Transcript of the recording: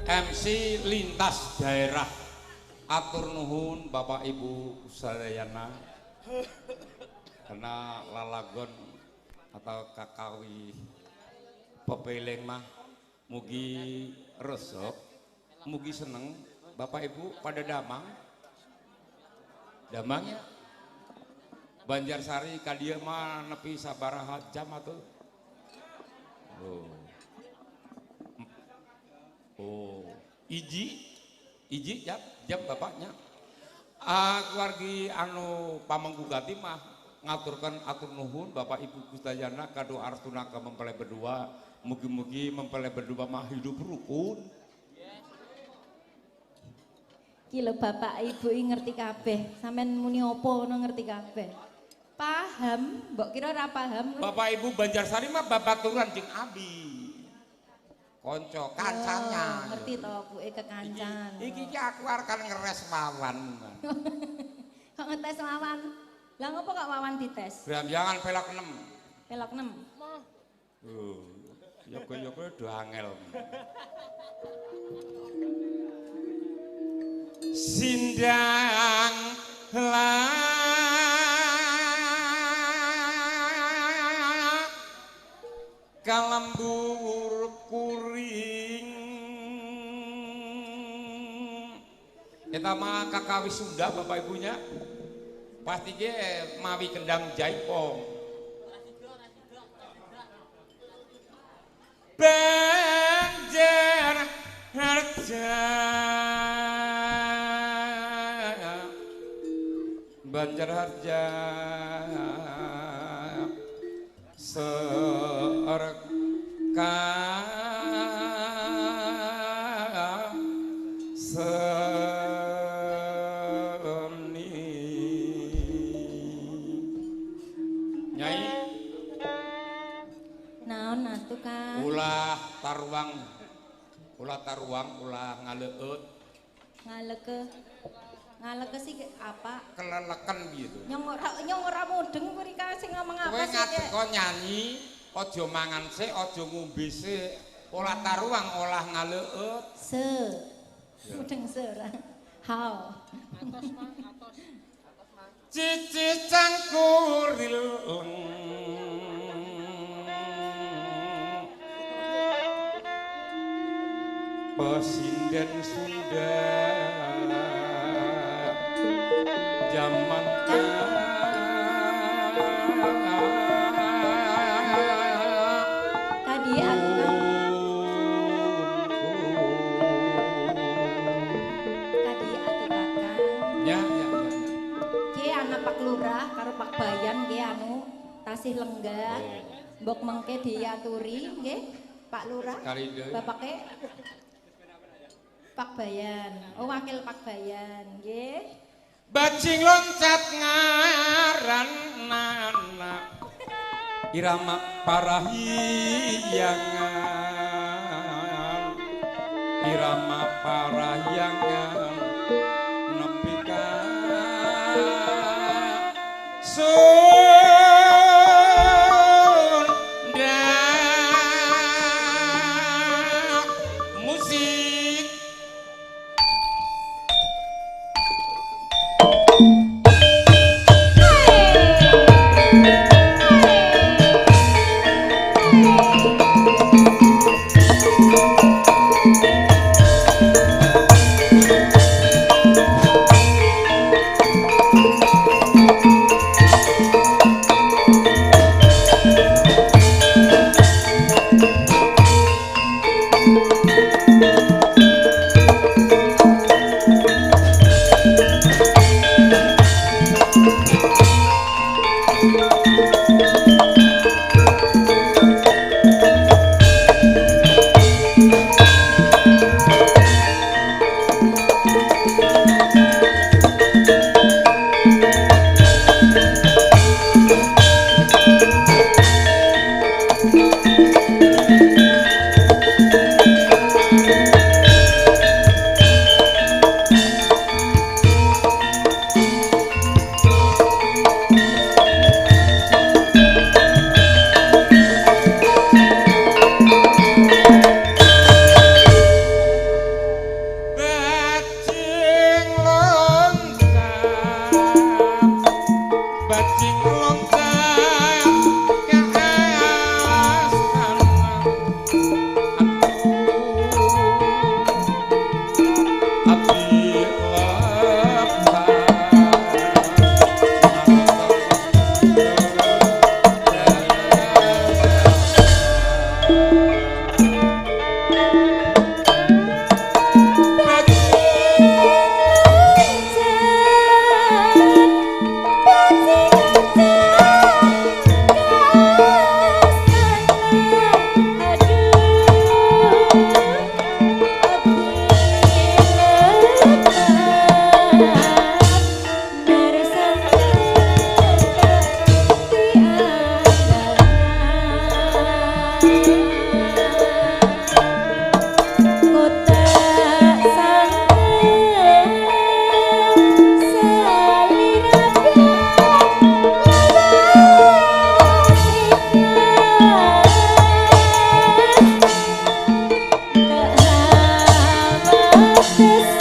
MC lintas daerah. Atur nuhun Bapak Ibu sadayana. Karena lalagon atau kakawi pepeleng mah mugi resep, mugi seneng. Bapak Ibu pada damang. Damang ya. Banjarsari kadia mah nepi sabaraha jam atuh. Iji jam bapaknya. Keluargi anu pamanggugati mah ngaturkan atur nuhun Bapak Ibu Kusdayana kado artuna ka mempelai berdua. Mugi-mugi mempelai berdua mah hidup rukun. Kilo Bapak Ibu ngerti kabeh, sampean muni opo ngono ngerti kabeh. Paham, mbok kira ora paham. Bapak Ibu Banjarsari mah babaturan jeung abi. Konco kancanya. Ngerti to buke kekancan. Iki aku arep ngeres wawan. Kok ngetes wawan? Lah ngopo kok wawan dites? Bramjangan pelok 6. Pelok 6. Yoga-yoga do angel. Sindang kalembur kuring eta mah kakawi Sunda Bapak Ibunya pasti ge mawi kendang jaipong Banjar harja Banjar harja serka seni Nyai naon atuh Kang ulah taruang ulah ngaleut ngaleke sih apa keleleken gitu nyong ora mudeng kuwi Kang sing ngomong apa kowe sih ngateko nyanyi aja mangan sik aja ngombe sik olah taruang olah ngaleut mudeng se ora hao cici cangkuril Pesinden Sunda zaman tadi aku Kakang ya ki anak Pak Lurah karo Pak Bayan ki anu tasih lenggah mbok mengke diaturi nggih Pak Lurah bapake Pak Bayan oh wakil Pak Bayan nggih bajing loncat ngaran anak irama parahyangan irama parahyangan nepi ka Sunda musik Api